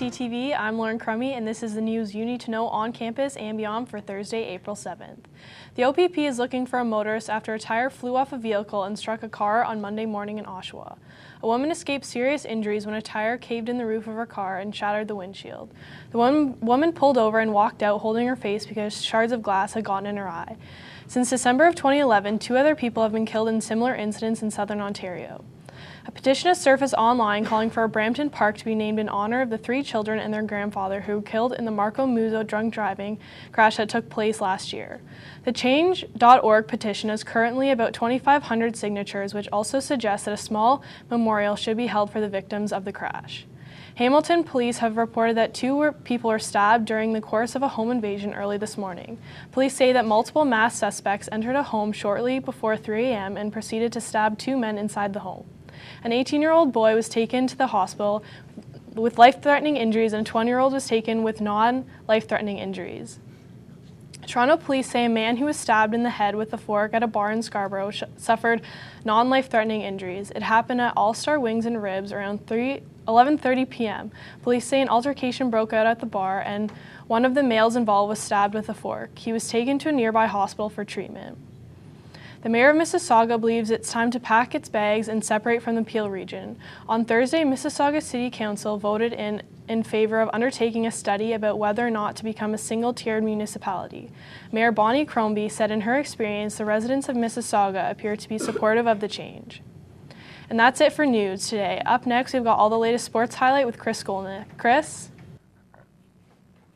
DCTV, I'm Lauren Crummey, and this is the news you need to know on campus and beyond for Thursday, April 7th. The OPP is looking for a motorist after a tire flew off a vehicle and struck a car on Monday morning in Oshawa. A woman escaped serious injuries when a tire caved in the roof of her car and shattered the windshield. The woman pulled over and walked out holding her face because shards of glass had gotten in her eye. Since December of 2011, 2 other people have been killed in similar incidents in southern Ontario. A petition has surfaced online calling for a Brampton Park to be named in honor of the 3 children and their grandfather who were killed in the Marco Muzo drunk driving crash that took place last year. The Change.org petition is currently about 2,500 signatures, which also suggests that a small memorial should be held for the victims of the crash. Hamilton police have reported that 2 people were stabbed during the course of a home invasion early this morning. Police say that multiple masked suspects entered a home shortly before 3 a.m. and proceeded to stab 2 men inside the home. An 18-year-old boy was taken to the hospital with life-threatening injuries, and a 20-year-old was taken with non-life-threatening injuries. Toronto police say a man who was stabbed in the head with a fork at a bar in Scarborough suffered non-life-threatening injuries. It happened at All-Star Wings and Ribs around 11:30 p.m. Police say an altercation broke out at the bar, and one of the males involved was stabbed with a fork. He was taken to a nearby hospital for treatment. The mayor of Mississauga believes it's time to pack its bags and separate from the Peel region. On Thursday, Mississauga City Council voted in favor of undertaking a study about whether or not to become a single-tiered municipality. Mayor Bonnie Crombie said in her experience, the residents of Mississauga appear to be supportive of the change. And that's it for news today. Up next, we've got all the latest sports highlight with Chris Shkolnik. Chris?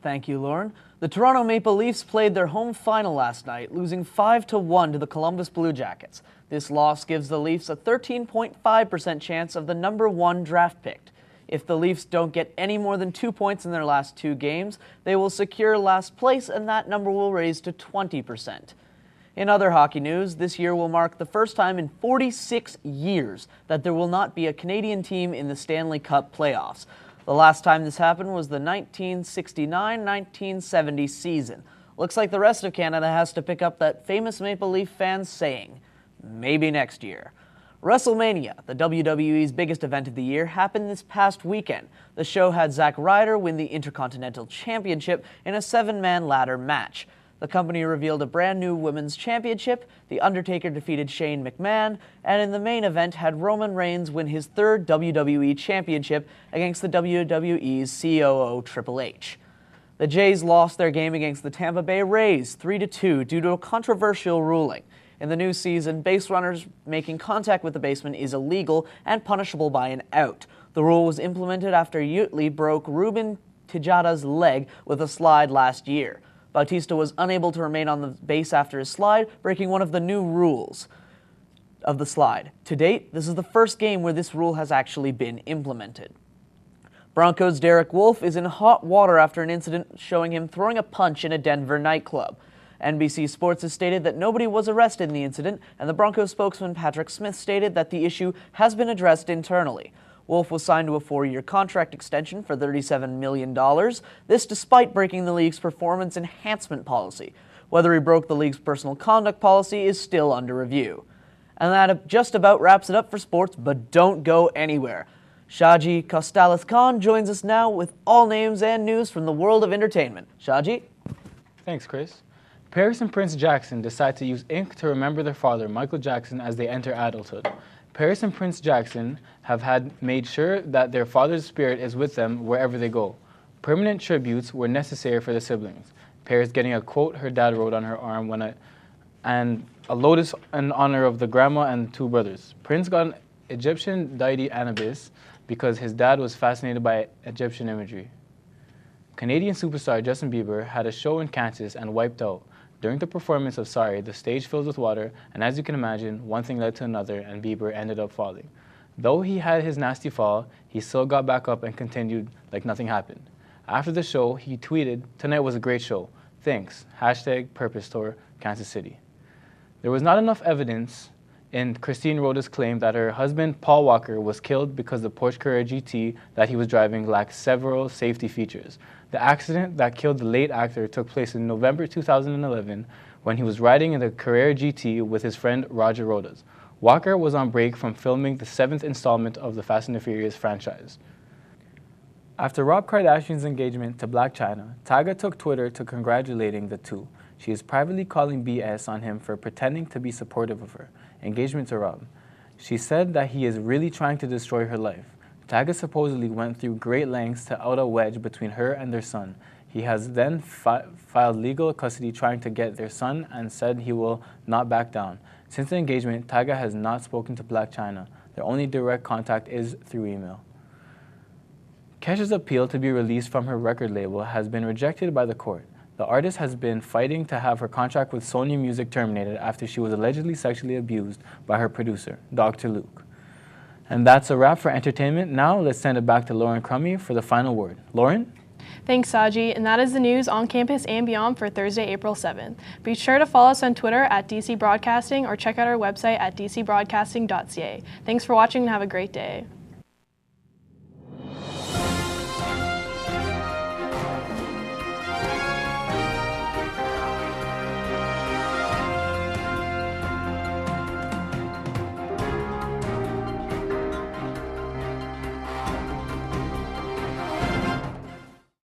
Thank you, Lauren. The Toronto Maple Leafs played their home final last night, losing 5-1 to the Columbus Blue Jackets. This loss gives the Leafs a 13.5% chance of the #1 draft pick. If the Leafs don't get any more than 2 points in their last 2 games, they will secure last place, and that number will raise to 20%. In other hockey news, this year will mark the first time in 46 years that there will not be a Canadian team in the Stanley Cup playoffs. The last time this happened was the 1969-1970 season. Looks like the rest of Canada has to pick up that famous Maple Leaf fan saying, maybe next year. WrestleMania, the WWE's biggest event of the year, happened this past weekend. The show had Zack Ryder win the Intercontinental Championship in a 7-man ladder match. The company revealed a brand new women's championship, The Undertaker defeated Shane McMahon, and in the main event had Roman Reigns win his 3rd WWE championship against the WWE's COO Triple H. The Jays lost their game against the Tampa Bay Rays 3-2 due to a controversial ruling. In the new season, base runners making contact with the baseman is illegal and punishable by an out. The rule was implemented after Utley broke Ruben Tejada's leg with a slide last year. Bautista was unable to remain on the base after his slide, breaking one of the new rules of the slide. To date, this is the first game where this rule has actually been implemented. Broncos' Derek Wolfe is in hot water after an incident showing him throwing a punch in a Denver nightclub. NBC Sports has stated that nobody was arrested in the incident, and the Broncos spokesman Patrick Smith stated that the issue has been addressed internally. Wolfe was signed to a 4-year contract extension for $37 million, this despite breaking the league's performance enhancement policy. Whether he broke the league's personal conduct policy is still under review. And that just about wraps it up for sports, but don't go anywhere. Shajee Costales joins us now with all names and news from the world of entertainment. Shajee? Thanks, Chris. Paris and Prince Jackson decide to use ink to remember their father, Michael Jackson, as they enter adulthood. Paris and Prince Jackson have made sure that their father's spirit is with them wherever they go. Permanent tributes were necessary for the siblings. Paris getting a quote her dad wrote on her arm and a lotus in honor of the grandma and 2 brothers. Prince got an Egyptian deity Anubis because his dad was fascinated by Egyptian imagery. Canadian superstar Justin Bieber had a show in Kansas and wiped out. During the performance of Sorry, the stage filled with water, and as you can imagine, one thing led to another, and Bieber ended up falling. Though he had his nasty fall, he still got back up and continued like nothing happened. After the show, he tweeted, "Tonight was a great show. Thanks. #Purpose Tour, Kansas City." There was not enough evidence in Christine Rhoda's claim that her husband, Paul Walker, was killed because the Porsche Carrera GT that he was driving lacked several safety features. The accident that killed the late actor took place in November 2011 when he was riding in the Carrera GT with his friend Roger Rodas. Walker was on break from filming the 7th installment of the Fast and the Furious franchise. After Rob Kardashian's engagement to Blac Chyna, Tyga took Twitter to congratulating the two. She is privately calling BS on him for pretending to be supportive of her engagement to Rob. She said that he is really trying to destroy her life. Tyga supposedly went through great lengths to out a wedge between her and their son. He has then filed legal custody trying to get their son and said he will not back down. Since the engagement, Tyga has not spoken to Blac Chyna. Their only direct contact is through email. Kesha's appeal to be released from her record label has been rejected by the court. The artist has been fighting to have her contract with Sony Music terminated after she was allegedly sexually abused by her producer, Dr. Luke. And that's a wrap for entertainment. Now let's send it back to Lauren Crummey for the final word. Lauren? Thanks, Shajee, and that is the news on campus and beyond for Thursday, April 7th. Be sure to follow us on Twitter at DC Broadcasting or check out our website at DCBroadcastingca. Thanks for watching and have a great day.